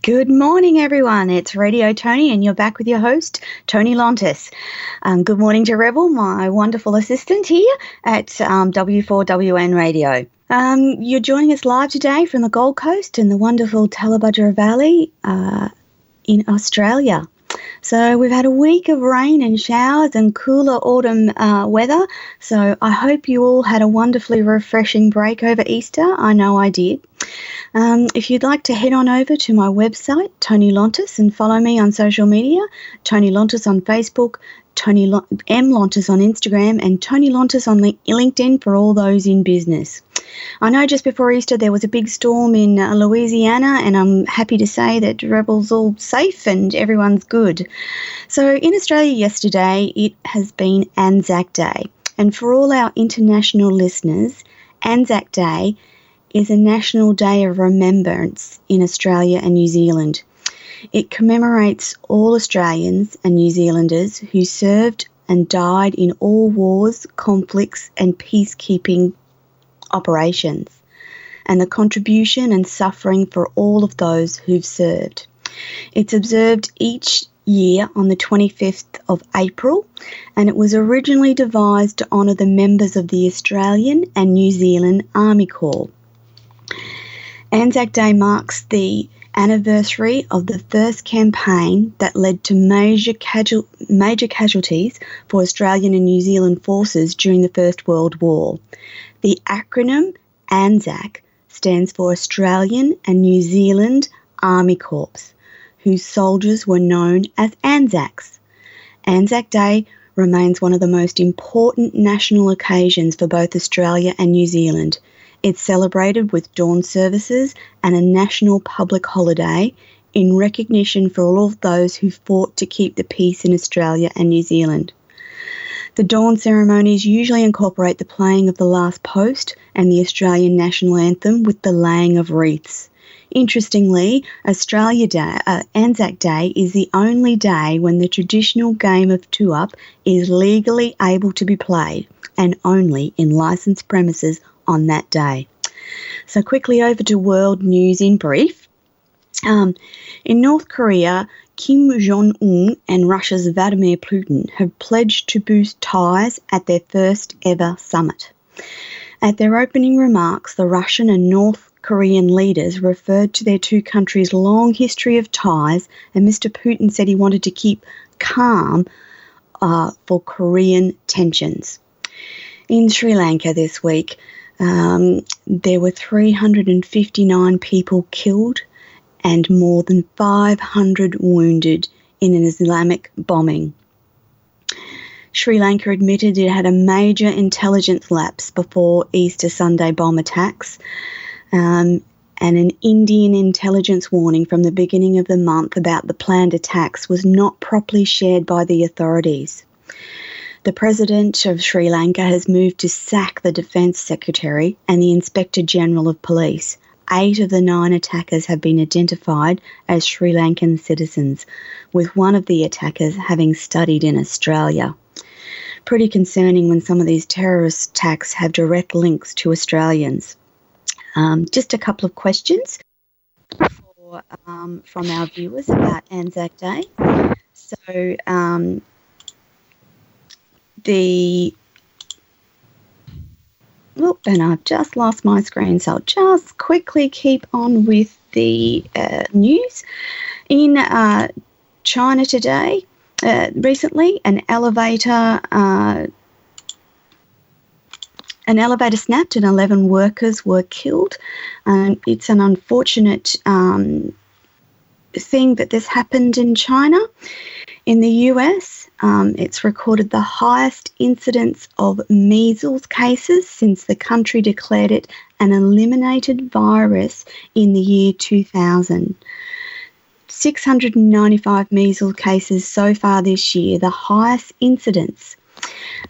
Good morning, everyone. It's Radio Toni, and you're back with your host, Toni Lontis. Good morning to Rebel, my wonderful assistant here at W4WN Radio. You're joining us live today from the Gold Coast and the wonderful Tallebudgera Valley in Australia. So we've had a week of rain and showers and cooler autumn weather, so I hope you all had a wonderfully refreshing break over Easter. I know I did. If you'd like to head on over to my website, Toni Lontis, and follow me on social media, Toni Lontis on Facebook, M Lontis on Instagram, and Toni Lontis on LinkedIn for all those in business. I know just before Easter there was a big storm in Louisiana, and I'm happy to say that Rebel's all safe and everyone's good. So in Australia yesterday, it has been Anzac Day. And for all our international listeners, Anzac Day is a national day of remembrance in Australia and New Zealand. It commemorates all Australians and New Zealanders who served and died in all wars, conflicts and peacekeeping operations, and the contribution and suffering for all of those who've served. It's observed each year on the 25th of April, and it was originally devised to honour the members of the Australian and New Zealand Army Corps. Anzac Day marks the anniversary of the first campaign that led to major casualties for Australian and New Zealand forces during the First World War. The acronym Anzac stands for Australian and New Zealand Army Corps, whose soldiers were known as Anzacs. Anzac Day remains one of the most important national occasions for both Australia and New Zealand. It's celebrated with dawn services and a national public holiday in recognition for all of those who fought to keep the peace in Australia and New Zealand. The dawn ceremonies usually incorporate the playing of the last post and the Australian national anthem with the laying of wreaths. Interestingly, Anzac Day is the only day when the traditional game of two-up is legally able to be played, and only in licensed premises on that day. So quickly over to world news in brief. In North Korea, Kim Jong-un and Russia's Vladimir Putin have pledged to boost ties at their first ever summit. At their opening remarks, the Russian and North Korean leaders referred to their two countries' long history of ties, and Mr. Putin said he wanted to keep calm for Korean tensions. In Sri Lanka this week, there were 359 people killed and more than 500 wounded in an Islamic bombing. Sri Lanka admitted it had a major intelligence lapse before Easter Sunday bomb attacks, and an Indian intelligence warning from the beginning of the month about the planned attacks was not properly shared by the authorities. The President of Sri Lanka has moved to sack the Defence Secretary and the Inspector General of Police. 8 of the 9 attackers have been identified as Sri Lankan citizens, with one of the attackers having studied in Australia. Pretty concerning when some of these terrorist attacks have direct links to Australians. Just a couple of questions from our viewers about Anzac Day. So, and I've just lost my screen, so I'll just quickly keep on with the news. In China today, recently, an elevator snapped and 11 workers were killed. It's an unfortunate thing that this happened in China. In the US, it's recorded the highest incidence of measles cases since the country declared it an eliminated virus in the year 2000. 695 measles cases so far this year, the highest incidence.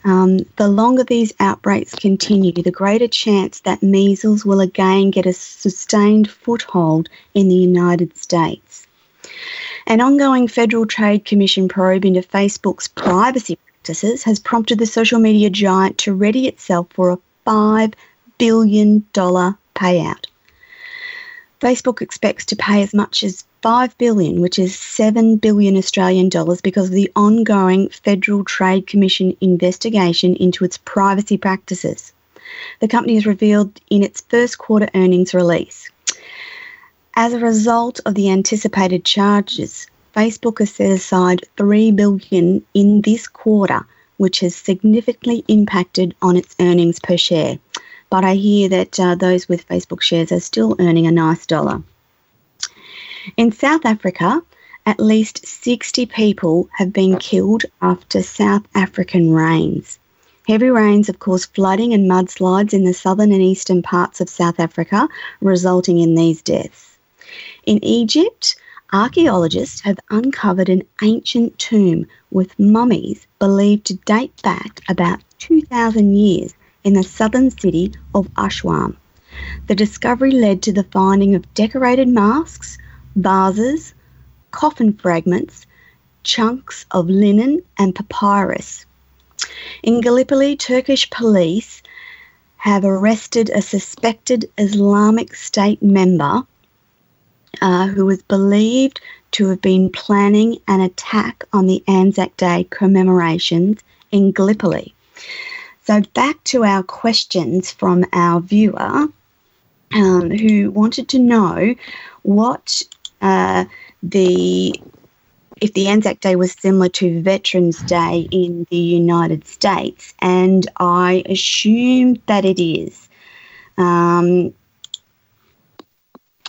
The longer these outbreaks continue, the greater chance that measles will again get a sustained foothold in the United States. An ongoing Federal Trade Commission probe into Facebook's privacy practices has prompted the social media giant to ready itself for a $5 billion payout. Facebook expects to pay as much as $5 billion, which is $7 billion Australian dollars, because of the ongoing Federal Trade Commission investigation into its privacy practices. The company has revealed in its first quarter earnings release. As a result of the anticipated charges, Facebook has set aside $3 billion in this quarter, which has significantly impacted on its earnings per share. But I hear that those with Facebook shares are still earning a nice dollar. In South Africa, at least 60 people have been killed after South African rains. Heavy rains have caused flooding and mudslides in the southern and eastern parts of South Africa, resulting in these deaths. In Egypt, archaeologists have uncovered an ancient tomb with mummies believed to date back about 2,000 years in the southern city of Aswan. The discovery led to the finding of decorated masks, vases, coffin fragments, chunks of linen and papyrus. In Gallipoli, Turkish police have arrested a suspected Islamic State member who was believed to have been planning an attack on the Anzac Day commemorations in Gallipoli. So back to our questions from our viewer who wanted to know if the Anzac Day was similar to Veterans Day in the United States, and I assume that it is.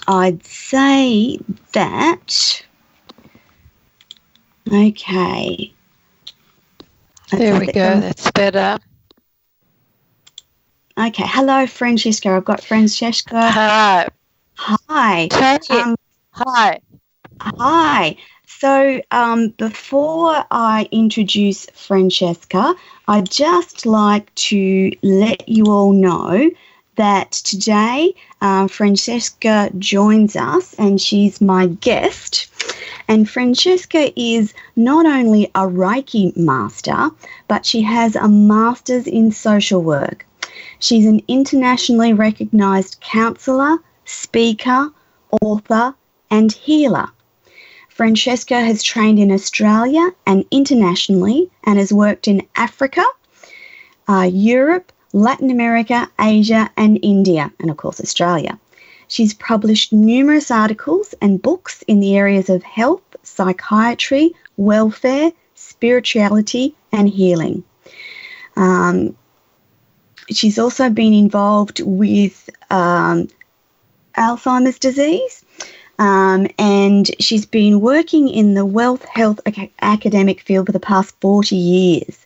I'd say that. Okay. There we go. That's better. Okay. Hello, Francesca. I've got Francesca. Hi. Hi. Toni. Hi. Hi. So before I introduce Francesca, I'd just like to let you all know that today Francesca joins us, and she's my guest. And Francesca is not only a Reiki master, but she has a master's in social work. She's an internationally recognised counsellor, speaker, author, and healer. Francesca has trained in Australia and internationally, and has worked in Africa, Europe, Latin America, Asia, and India, and of course Australia. She's published numerous articles and books in the areas of health, psychiatry, welfare, spirituality, and healing. She's also been involved with Alzheimer's disease, and she's been working in the health academic field for the past 40 years.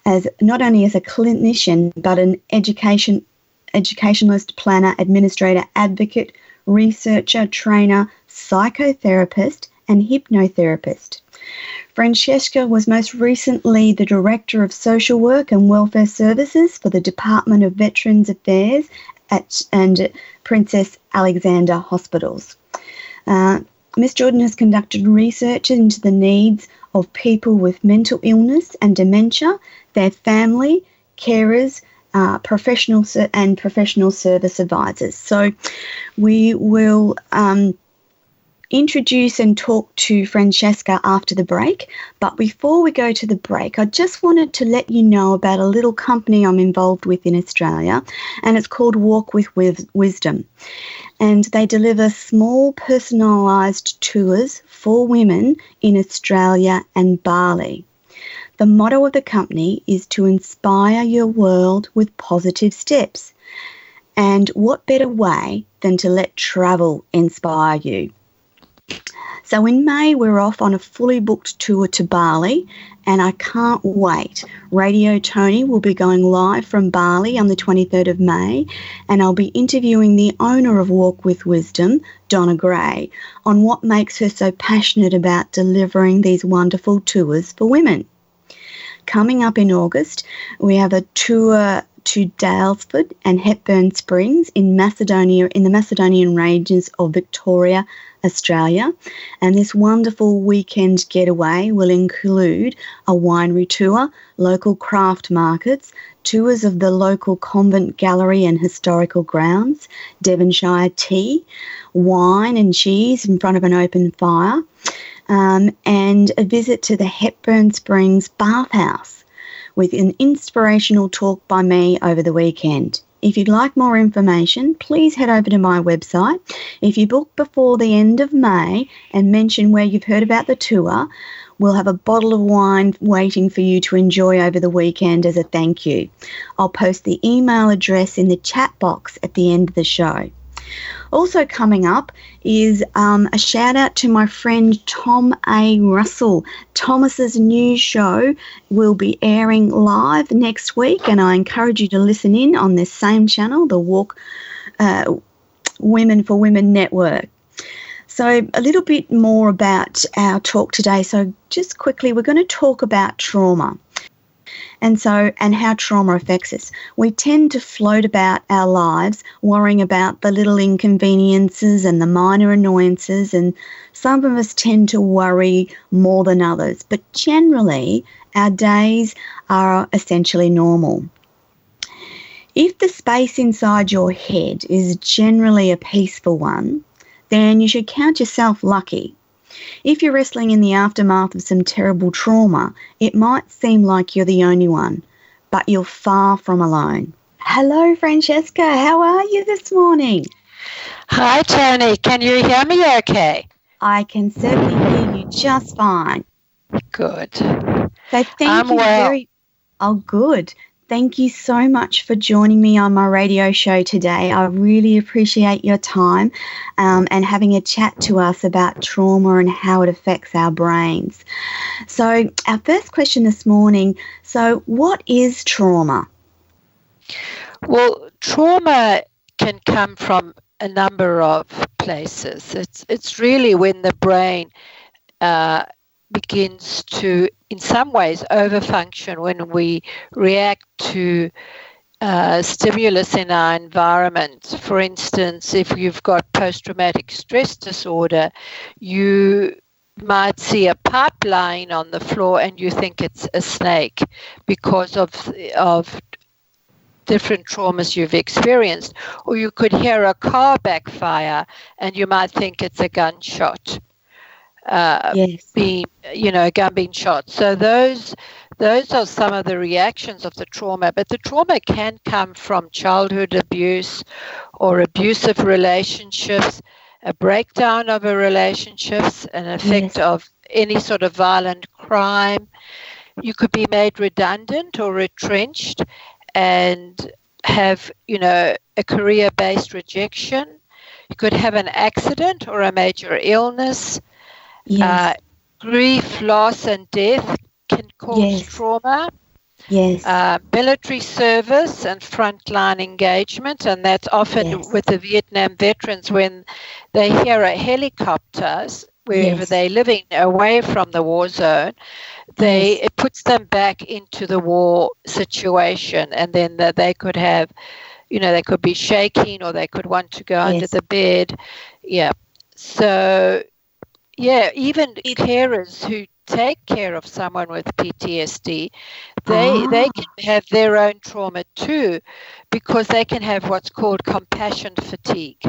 As not only as a clinician, but an educationalist, planner, administrator, advocate, researcher, trainer, psychotherapist, and hypnotherapist. Francesca was most recently the Director of Social Work and Welfare Services for the Department of Veterans Affairs and Princess Alexandra Hospitals. Ms. Jordan has conducted research into the needs of people with mental illness and dementia, their family, carers, professional service advisors. So we will introduce and talk to Francesca after the break. But before we go to the break, I just wanted to let you know about a little company I'm involved with in Australia, and it's called Walk with Wisdom. And they deliver small personalised tours for women in Australia and Bali. The motto of the company is to inspire your world with positive steps. And what better way than to let travel inspire you? So in May, we're off on a fully booked tour to Bali, and I can't wait. Radio Toni will be going live from Bali on the 23rd of May, and I'll be interviewing the owner of Walk with Wisdom, Donna Gray, on what makes her so passionate about delivering these wonderful tours for women. Coming up in August, we have a tour to Daylesford and Hepburn Springs in Macedonia, in the Macedonian regions of Victoria, Australia. And this wonderful weekend getaway will include a winery tour, local craft markets, tours of the local convent gallery and historical grounds, Devonshire tea, wine and cheese in front of an open fire, and a visit to the Hepburn Springs bathhouse with an inspirational talk by me over the weekend. If you'd like more information, please head over to my website. If you book before the end of May and mention where you've heard about the tour, we'll have a bottle of wine waiting for you to enjoy over the weekend as a thank you. I'll post the email address in the chat box at the end of the show. Also coming up is a shout out to my friend Tom A. Russell. Thomas's new show will be airing live next week, and I encourage you to listen in on this same channel, the Walk Women for Women Network. So a little bit more about our talk today. So just quickly, we're going to talk about trauma. And how trauma affects us. We tend to float about our lives worrying about the little inconveniences and the minor annoyances, and some of us tend to worry more than others. But generally, our days are essentially normal. If the space inside your head is generally a peaceful one, then you should count yourself lucky. If you're wrestling in the aftermath of some terrible trauma, it might seem like you're the only one, but you're far from alone. Hello, Francesca. How are you this morning? Hi, Toni. Can you hear me okay? I can certainly hear you just fine. Good. So thank you well. Oh, good. Thank you so much for joining me on my radio show today. I really appreciate your time and having a chat to us about trauma and how it affects our brains. So our first question this morning, so what is trauma? Well, trauma can come from a number of places. It's really when the brain begins to, in some ways, overfunction when we react to stimulus in our environment. For instance, if you've got post-traumatic stress disorder, you might see a pipe lying on the floor and you think it's a snake because of different traumas you've experienced. Or you could hear a car backfire and you might think it's a gunshot. Yes. A gun being shot. So those are some of the reactions of the trauma. But the trauma can come from childhood abuse or abusive relationships, a breakdown of a relationships, an effect of any sort of violent crime. You could be made redundant or retrenched and have, a career-based rejection. You could have an accident or a major illness. Yes. Grief, loss, and death can cause trauma. Yes. Military service and frontline engagement, and that's often with the Vietnam veterans when they hear a helicopter wherever they're living away from the war zone, it puts them back into the war situation, and then they could have, they could be shaking or they could want to go under the bed. Yeah. So, even carers who take care of someone with PTSD, they can have their own trauma too, because they can have what's called compassion fatigue.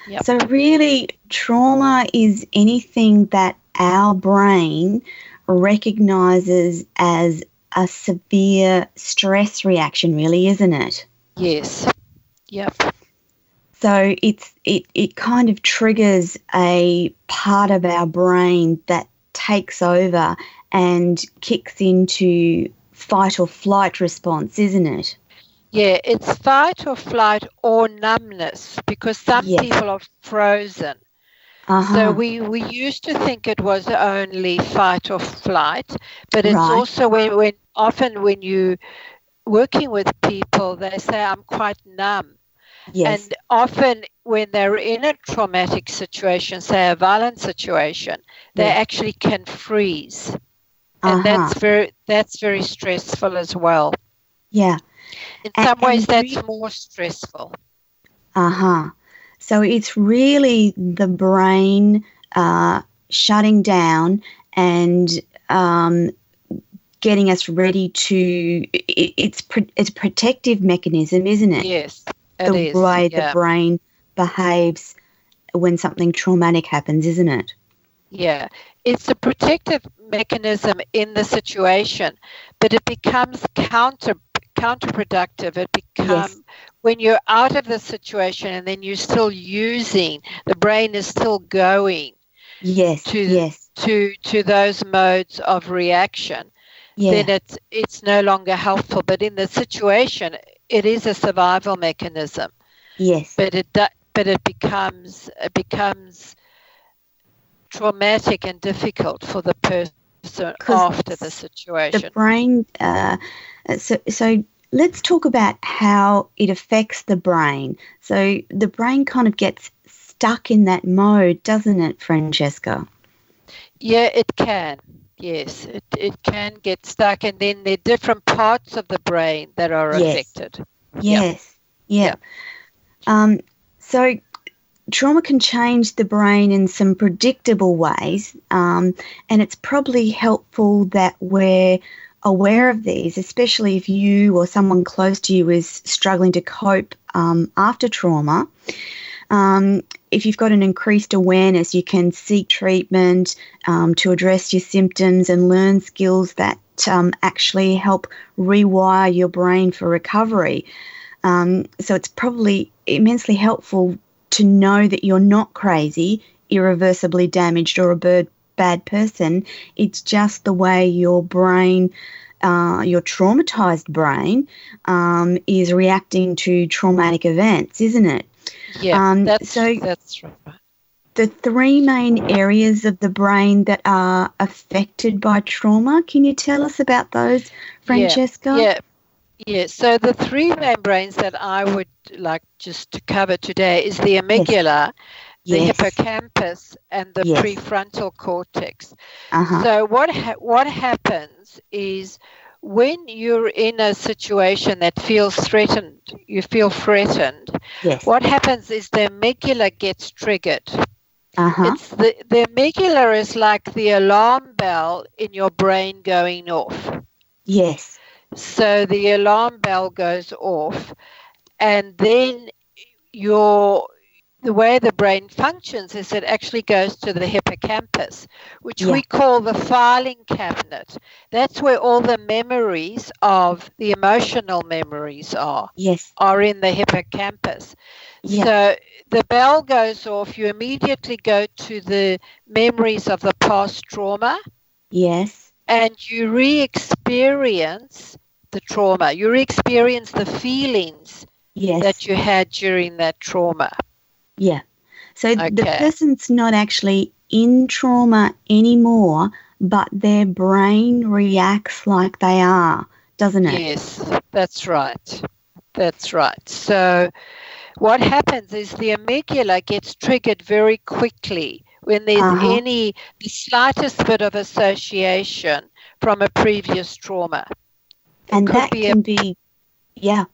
Yep. So really, trauma is anything that our brain recognizes as a severe stress reaction, really, isn't it? Yes. Yep. So it kind of triggers a part of our brain that takes over and kicks into fight or flight response, isn't it? Yeah, it's fight or flight or numbness, because some people are frozen. So we used to think it was only fight or flight, but it's also when you working with people, they say, I'm quite numb. Yes. And often when they're in a traumatic situation, say a violent situation, they actually can freeze. And that's very stressful as well. Yeah. In some ways, that's more stressful. So it's really the brain shutting down and getting us ready to. It's a protective mechanism, isn't it? Yes, it is. The way the brain behaves when something traumatic happens, isn't it? Yeah, it's a protective mechanism in the situation, but it becomes counterproductive. It becomes when you're out of the situation and then you're still using, the brain is still going to those modes of reaction. Then it's no longer helpful. But in the situation, it is a survival mechanism. Yes, but it becomes traumatic and difficult for the person after the situation. The brain. So let's talk about how it affects the brain. So the brain kind of gets stuck in that mode, doesn't it, Francesca? Yeah, it can. Yes, it can get stuck, and then there are different parts of the brain that are affected. Yes. Yeah. So trauma can change the brain in some predictable ways, and it's probably helpful that we're aware of these, especially if you or someone close to you is struggling to cope after trauma. If you've got an increased awareness, you can seek treatment to address your symptoms and learn skills that actually help rewire your brain for recovery. So it's probably immensely helpful to know that you're not crazy, irreversibly damaged, or a bad person. It's just the way your brain, your traumatized brain, is reacting to traumatic events, isn't it? Yeah, that's right. The three main areas of the brain that are affected by trauma, can you tell us about those, Francesca? Yeah. So the three main brains that I would like just to cover today is the amygdala, the hippocampus, and the prefrontal cortex. So what happens is when you're in a situation that feels threatened, what happens is the amygdala gets triggered. It's the amygdala is like the alarm bell in your brain going off. Yes. So the alarm bell goes off, and then the way the brain functions is it actually goes to the hippocampus, which we call the filing cabinet. That's where all the memories of the emotional memories are in the hippocampus. So the bell goes off, you immediately go to the memories of the past trauma. Yes. And you re-experience the trauma. You re-experience the feelings that you had during that trauma. Yeah. So the person's not actually in trauma anymore, but their brain reacts like they are, doesn't it? Yes, that's right. So what happens is the amygdala gets triggered very quickly when there's the slightest bit of association from a previous trauma. And that can be. Yeah,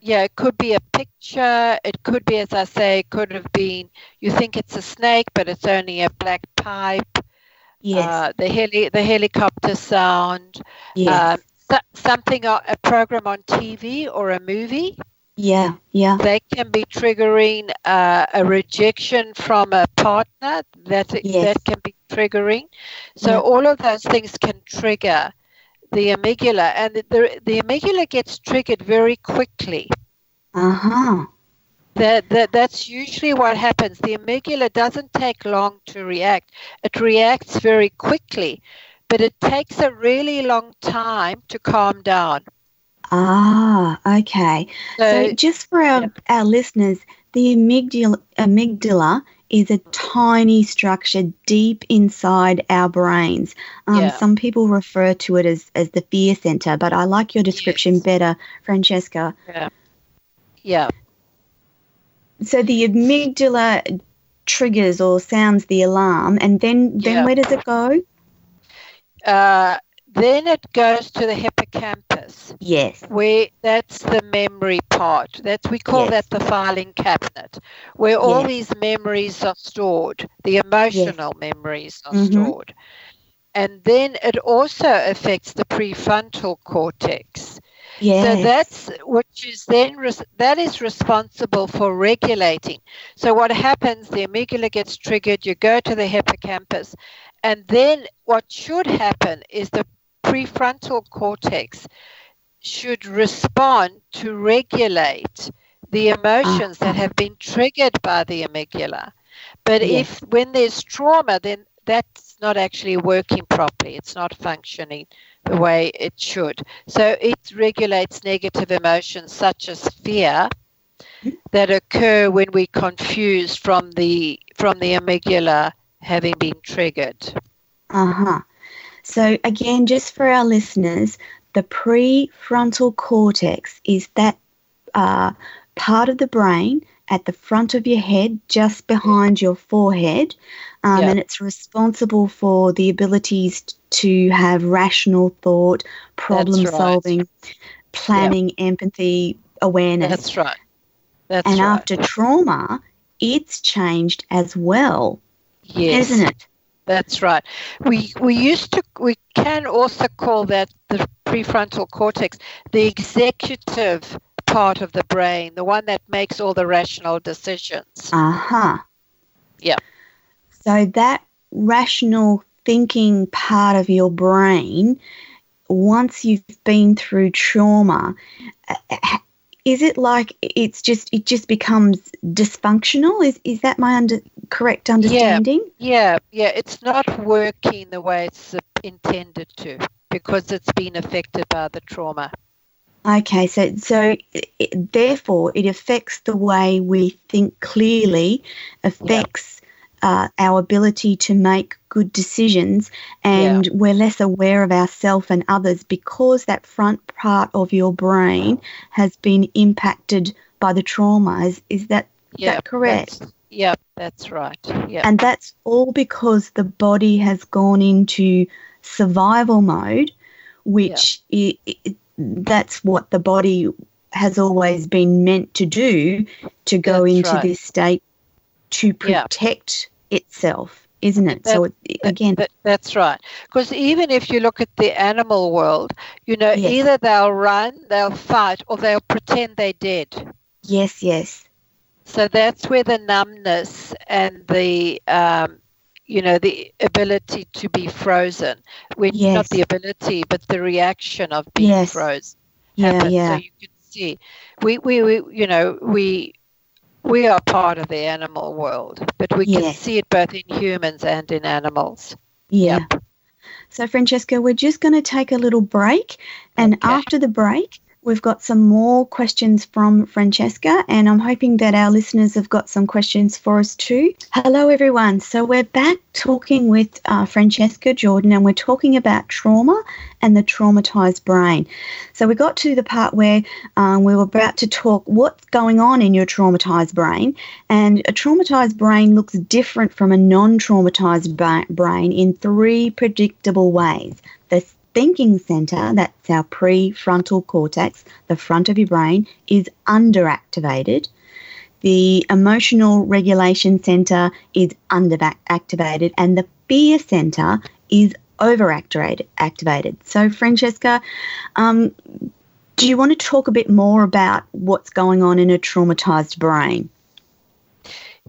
it could be a picture. It could be, as I say, it could have been, you think it's a snake, but it's only a black pipe. Yes. The helicopter sound. Yes. Something, a program on TV or a movie. Yeah. They can be triggering a rejection from a partner. That can be triggering. So all of those things can trigger the amygdala, and the amygdala gets triggered very quickly. That's usually what happens. The amygdala doesn't take long to react. It reacts very quickly, but it takes a really long time to calm down. Okay. So just for our listeners, the amygdala is a tiny structure deep inside our brains. Some people refer to it as the fear center, but I like your description better, Francesca. Yeah. So the amygdala triggers or sounds the alarm, and then where does it go? Then it goes to the hippocampus. hippocampus. Yes. Where that's the memory part. We call that the filing cabinet, where all these memories are stored. The emotional memories are stored. And then it also affects the prefrontal cortex. Yes. So that's which is then that is responsible for regulating. So what happens? The amygdala gets triggered. You go to the hippocampus, and then what should happen is the prefrontal cortex should respond to regulate the emotions that have been triggered by the amygdala. But when there's trauma, then that's not actually working properly. It's not functioning the way it should. So it regulates negative emotions such as fear that occur when we're confused from the amygdala having been triggered. So again, just for our listeners, the prefrontal cortex is that part of the brain at the front of your head, just behind your forehead, and it's responsible for the abilities to have rational thought, problem solving, planning, empathy, awareness. That's right. And after trauma, it's changed as well, isn't it? That's right. We can also call that the prefrontal cortex, the executive part of the brain, the one that makes all the rational decisions. Yeah. So that rational thinking part of your brain, once you've been through trauma, is it like it just becomes dysfunctional? Is that my correct understanding? Yeah. It's not working the way it's intended to because it's been affected by the trauma. Okay, so therefore it affects the way we think clearly, affects our ability to make good decisions, and we're less aware of ourselves and others because that front part of your brain has been impacted by the trauma. Is that correct? That's right. And that's all because the body has gone into survival mode, which that's what the body has always been meant to do, to go into this state to protect itself, isn't it? That's right. Because even if you look at the animal world, either they'll run, they'll fight, or they'll pretend they're dead. Yes. So that's where the numbness and the the ability to be frozen, not the ability, but the reaction of being frozen happens. So you can see, we are part of the animal world, but we can see it both in humans and in animals. So, Francesca, we're just going to take a little break, and after the break, we've got some more questions from Francesca, and I'm hoping that our listeners have got some questions for us too. Hello, everyone. So we're back talking with Francesca Jordan, and we're talking about trauma and the traumatized brain. So we got to the part where we were about to talk what's going on in your traumatized brain, and a traumatized brain looks different from a non-traumatized brain in three predictable ways. The thinking center, that's our prefrontal cortex, the front of your brain, is underactivated. The emotional regulation center is underactivated, and the fear center is overactivated. So, Francesca, do you want to talk a bit more about what's going on in a traumatized brain?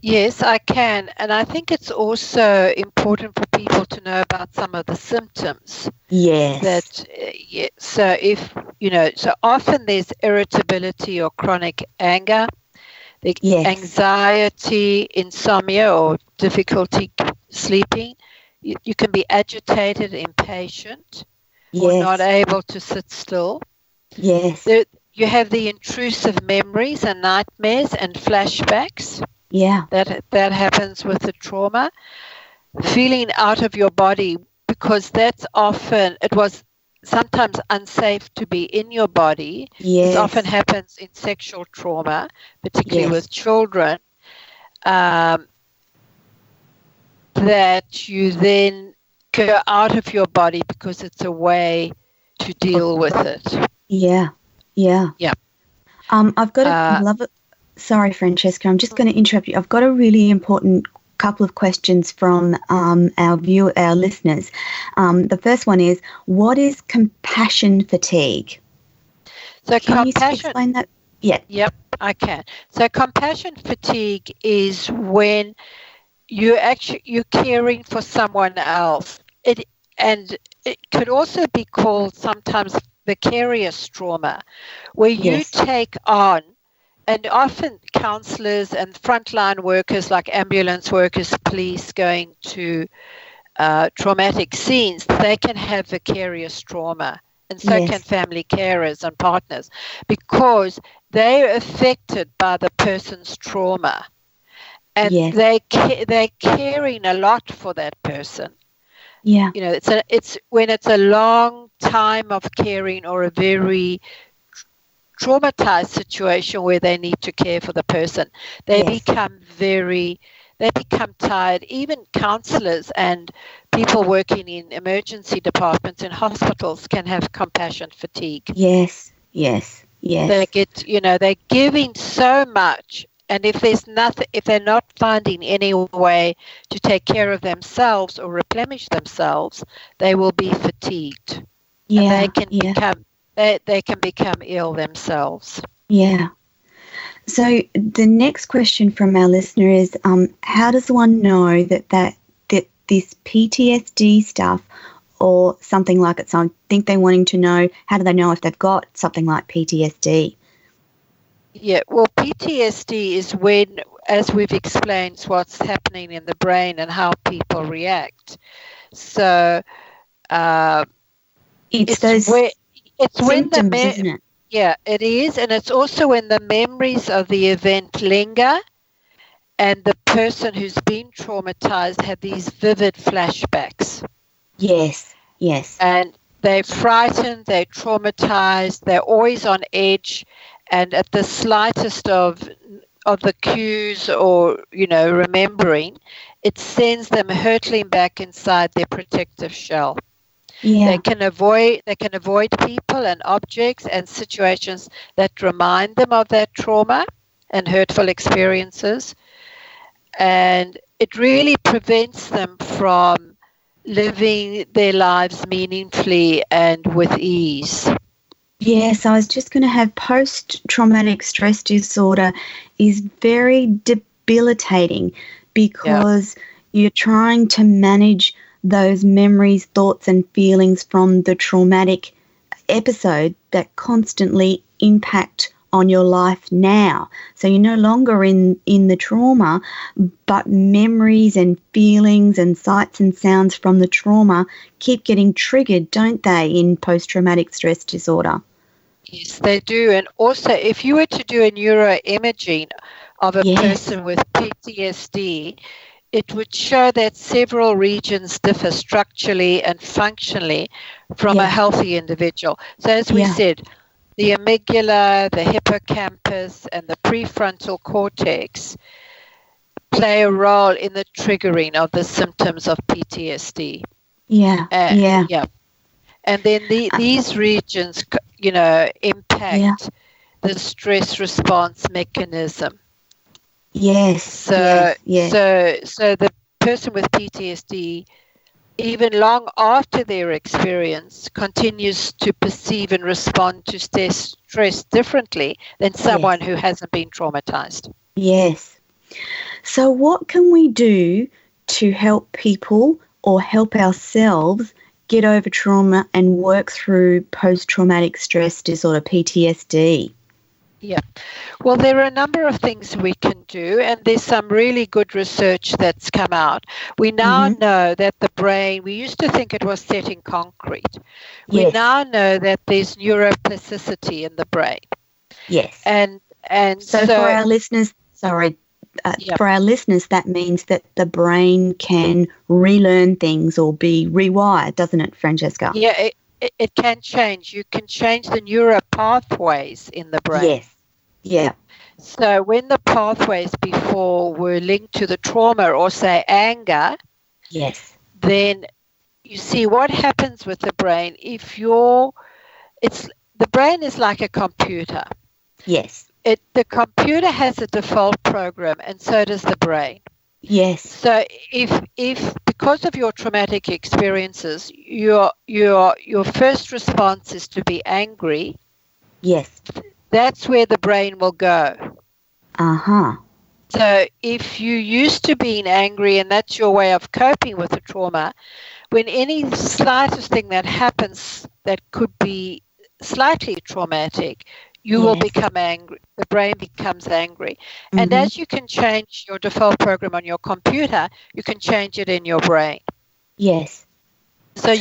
Yes, I can. And I think it's also important for people to know about some of the symptoms. Yes. So often there's irritability or chronic anger, anxiety, insomnia, or difficulty sleeping. You can be agitated, impatient, or not able to sit still. Yes. You have the intrusive memories and nightmares and flashbacks. Yeah. That happens with the trauma. Feeling out of your body, because that's often, it was sometimes unsafe to be in your body. Yes. It often happens in sexual trauma, particularly with children, that you then go out of your body because it's a way to deal with it. Yeah. Yeah. Yeah. I've got sorry, Francesca, I'm just going to interrupt you. I've got a really important couple of questions from our listeners. The first one is, what is compassion fatigue? So can you explain that? Yeah. Yep, I can. So compassion fatigue is when you're caring for someone else. It could also be called sometimes vicarious trauma, where you take on, and often counselors and frontline workers like ambulance workers, police going to traumatic scenes, they can have vicarious trauma. And so can family carers and partners, because they're affected by the person's trauma. And they're caring a lot for that person. Yeah. You know, it's when it's a long time of caring or a very traumatized situation where they need to care for the person, they become tired. Even counselors and people working in emergency departments in hospitals can have compassion fatigue. Yes. They get, they're giving so much, and if they're not finding any way to take care of themselves or replenish themselves, they will be fatigued. Yeah. And they can become ill themselves. Yeah. So the next question from our listener is, how does one know that this PTSD stuff or something like it? So I think they're wanting to know, how do they know if they've got something like PTSD? Yeah, well, PTSD is when, as we've explained, what's happening in the brain and how people react. So it's those symptoms, isn't it? Yeah, it is. And it's also when the memories of the event linger and the person who's been traumatized have these vivid flashbacks. Yes. And they're frightened, they're traumatized, they're always on edge, and at the slightest of the cues or, remembering, it sends them hurtling back inside their protective shell. Yeah. They can avoid people and objects and situations that remind them of that trauma and hurtful experiences. And it really prevents them from living their lives meaningfully and with ease. Yes, I was just going to have post-traumatic stress disorder is very debilitating because you're trying to manage those memories, thoughts and feelings from the traumatic episode that constantly impact on your life now. So you're no longer in the trauma, but memories and feelings and sights and sounds from the trauma keep getting triggered, don't they, in post-traumatic stress disorder? Yes, they do. And also, if you were to do a neuroimaging of a person with PTSD, it would show that several regions differ structurally and functionally from a healthy individual. So as we said, the amygdala, the hippocampus, and the prefrontal cortex play a role in the triggering of the symptoms of PTSD. And then these regions, impact the stress response mechanism. So the person with PTSD, even long after their experience, continues to perceive and respond to stress differently than someone who hasn't been traumatized. Yes. So what can we do to help people or help ourselves get over trauma and work through post-traumatic stress disorder, PTSD? Yeah. Well, there are a number of things we can do, and there's some really good research that's come out. We now know that the brain, we used to think it was set in concrete. We now know that there's neuroplasticity in the brain. Yes. And so for our listeners, for our listeners, that means that the brain can relearn things or be rewired, doesn't it, Francesca? Yeah, it can change. You can change the neural pathways in the brain. Yes. Yeah. So when the pathways before were linked to the trauma or, say, anger, then you see what happens with the brain if the brain is like a computer. Yes. The computer has a default program, and so does the brain. Yes. So if because of your traumatic experiences, your first response is to be angry. Yes. That's where the brain will go. Uh-huh. So if you used to being angry and that's your way of coping with the trauma, when any slightest thing that happens that could be slightly traumatic, you will become angry. The brain becomes angry. Mm-hmm. And as you can change your default program on your computer, you can change it in your brain. Yes. So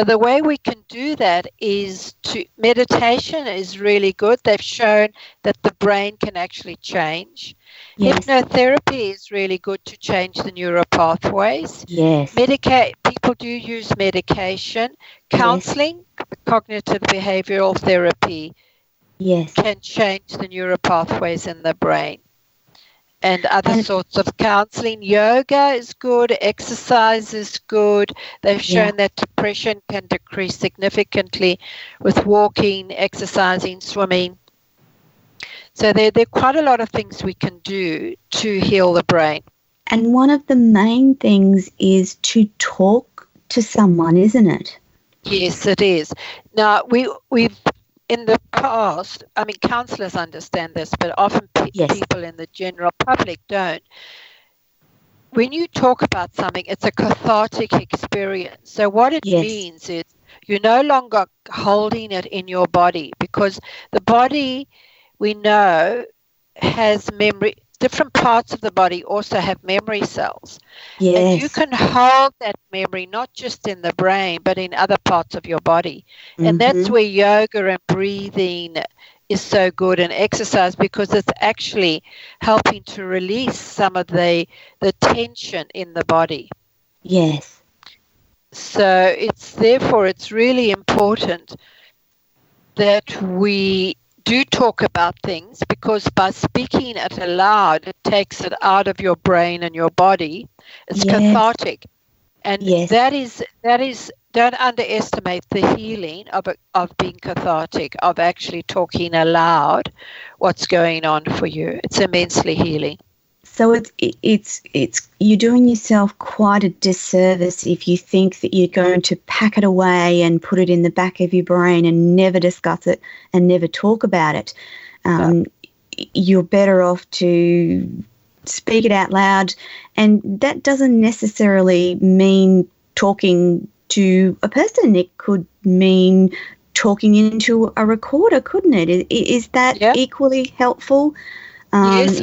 the way we can do that is meditation is really good. They've shown that the brain can actually change. Yes. Hypnotherapy is really good to change the neural pathways. Yes. People do use medication. Counseling, cognitive behavioral therapy, can change the neural pathways in the brain. And other sorts of counseling. Yoga is good. Exercise is good. They've shown that depression can decrease significantly with walking, exercising, swimming. So there are quite a lot of things we can do to heal the brain. And one of the main things is to talk to someone, isn't it? Yes, it is. Now, we've in the past, I mean, counselors understand this, but often people in the general public don't. When you talk about something, it's a cathartic experience. So what it means is you're no longer holding it in your body, because the body, we know, has memory. Different parts of the body also have memory cells. Yes. And you can hold that memory not just in the brain, but in other parts of your body. Mm-hmm. And that's where yoga and breathing is so good, and exercise, because it's actually helping to release some of the tension in the body. Yes. So it's really important that we do talk about things, because by speaking it aloud, it takes it out of your brain and your body. It's cathartic. And that is don't underestimate the healing of being cathartic, of actually talking aloud what's going on for you. It's immensely healing. So it's you're doing yourself quite a disservice if you think that you're going to pack it away and put it in the back of your brain and never discuss it and never talk about it. You're better off to speak it out loud, and that doesn't necessarily mean talking to a person. It could mean talking into a recorder, couldn't it? Is that equally helpful? Yes,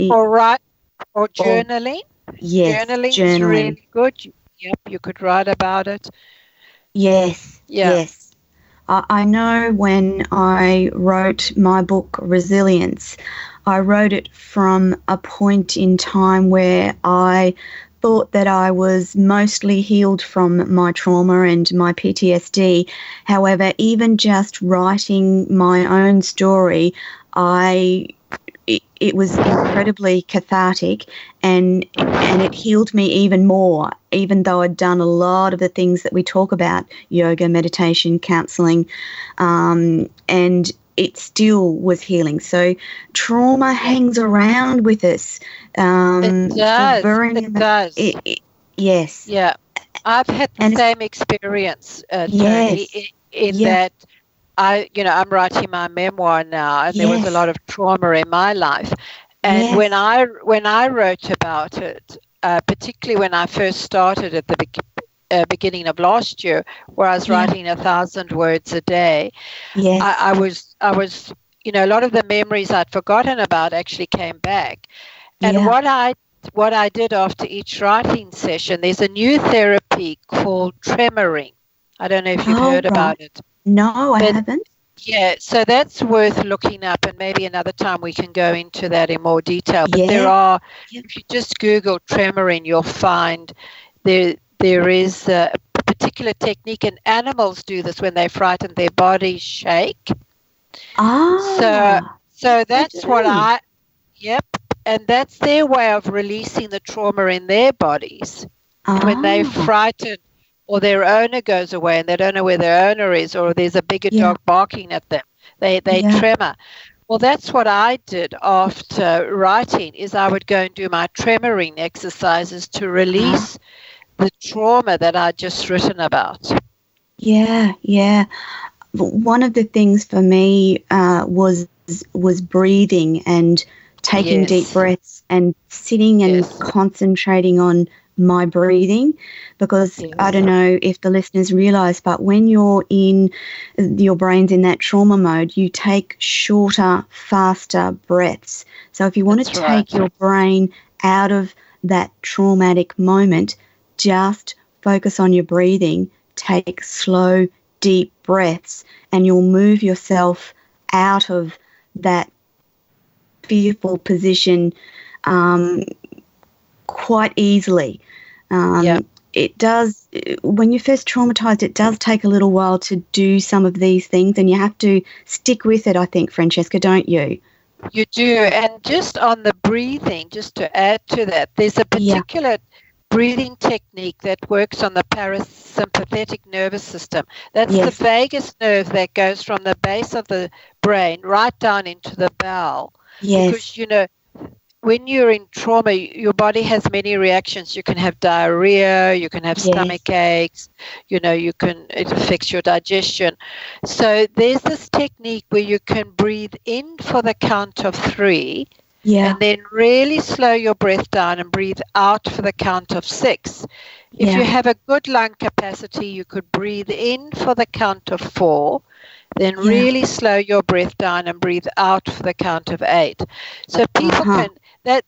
or journaling. Yes, journaling is really good. Yep, you could write about it. Yes, yes. I know when I wrote my book, Resilience, I wrote it from a point in time where I thought that I was mostly healed from my trauma and my PTSD. However, even just writing my own story, it was incredibly cathartic, and it healed me even more, even though I'd done a lot of the things that we talk about, yoga, meditation, counselling, and it still was healing. So trauma hangs around with us. It does. Yes. Yeah. I've had the same experience, Toni, in that I'm writing my memoir now, and there was a lot of trauma in my life. And when I wrote about it, particularly when I first started at the beginning of last year, where I was writing 1,000 words a day, I was a lot of the memories I'd forgotten about actually came back. And what I did after each writing session, there's a new therapy called Tremoring. I don't know if you've heard about it. No, I haven't. Yeah, so that's worth looking up, and maybe another time we can go into that in more detail. But if you just Google Tremoring, you'll find there is a particular technique, and animals do this when they're frightened, their bodies shake. So that's and that's their way of releasing the trauma in their bodies. When they're frightened, or their owner goes away and they don't know where their owner is, or there's a bigger dog barking at them. They tremor. Well, that's what I did after writing, is I would go and do my tremoring exercises to release the trauma that I'd just written about. Yeah. One of the things for me was breathing and taking deep breaths and sitting and concentrating on my breathing, because I don't know if the listeners realize, but when you're in your brain's in that trauma mode, you take shorter, faster breaths. So if you want to take your brain out of that traumatic moment, just focus on your breathing, take slow, deep breaths, and you'll move yourself out of that fearful position quite easily. It does, when you're first traumatized, it does take a little while to do some of these things, and you have to stick with it, I think, Francesca, don't you? You do. And just on the breathing, just to add to that, there's a particular breathing technique that works on the parasympathetic nervous system. That's the vagus nerve that goes from the base of the brain right down into the bowel. Because, you know, when you're in trauma, your body has many reactions. You can have diarrhea, you can have stomach aches, you know, it affects your digestion. So there's this technique where you can breathe in for the count of 3, and then really slow your breath down and breathe out for the count of 6. If you have a good lung capacity, you could breathe in for the count of 4, then really slow your breath down and breathe out for the count of 8. So people can...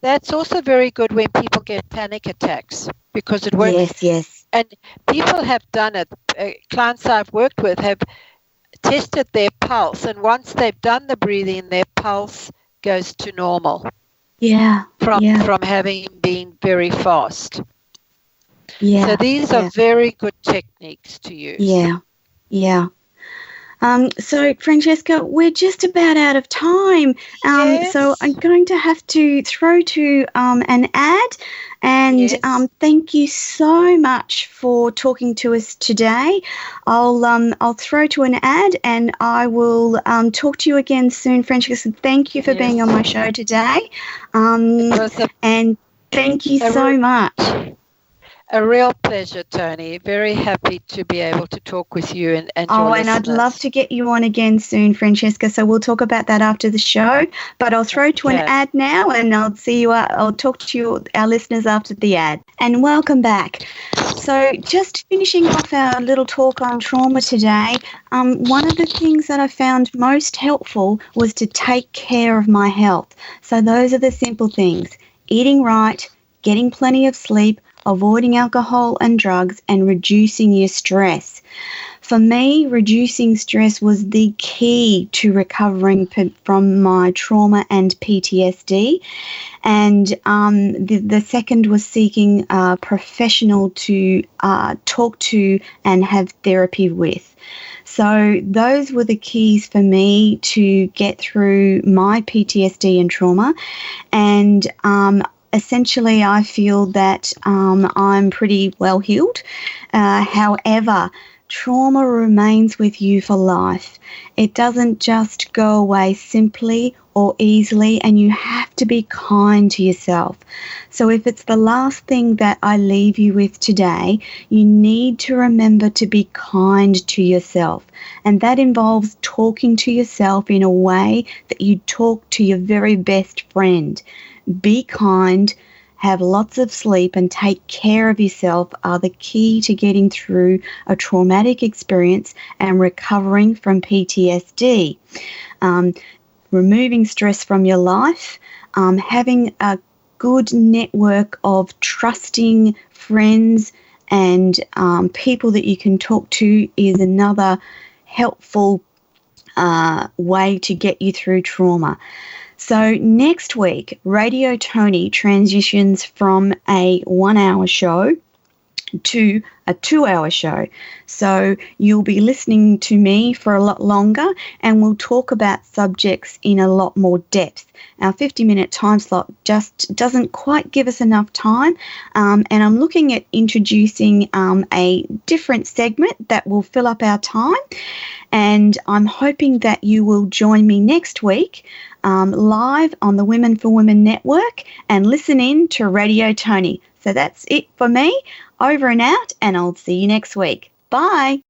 That's also very good when people get panic attacks, because it works. Yes. And people have done it. Clients I've worked with have tested their pulse, and once they've done the breathing, their pulse goes to normal. From having been very fast. So these are very good techniques to use. So, Francesca, we're just about out of time. So I'm going to have to throw to an ad. And thank you so much for talking to us today. I'll throw to an ad, and I will talk to you again soon, Francesca. Thank you for being on my show today. And thank you so much. A real pleasure, Toni. Very happy to be able to talk with you and your listeners. And I'd love to get you on again soon, Francesca. So we'll talk about that after the show. But I'll throw to an ad now, and I'll talk to you, our listeners, after the ad. And welcome back. So just finishing off our little talk on trauma today, one of the things that I found most helpful was to take care of my health. So those are the simple things: eating right, getting plenty of sleep, avoiding alcohol and drugs, and reducing your stress. For me, reducing stress was the key to recovering from my trauma and PTSD. And the second was seeking a professional to talk to and have therapy with. So those were the keys for me to get through my PTSD and trauma. And essentially, I feel that I'm pretty well healed. However, trauma remains with you for life. It doesn't just go away simply or easily, and you have to be kind to yourself. So if it's the last thing that I leave you with today, you need to remember to be kind to yourself. And that involves talking to yourself in a way that you talk to your very best friend. Be kind, have lots of sleep, and take care of yourself are the key to getting through a traumatic experience and recovering from PTSD. Removing stress from your life, having a good network of trusting friends and people that you can talk to is another helpful way to get you through trauma. So next week, Radio Toni transitions from a 1-hour show to a 2-hour show. So you'll be listening to me for a lot longer, and we'll talk about subjects in a lot more depth. Our 50-minute time slot just doesn't quite give us enough time, and I'm looking at introducing a different segment that will fill up our time, and I'm hoping that you will join me next week live on the Women for Women Network and listen in to Radio Toni. So that's it for me. Over and out, and I'll see you next week. Bye.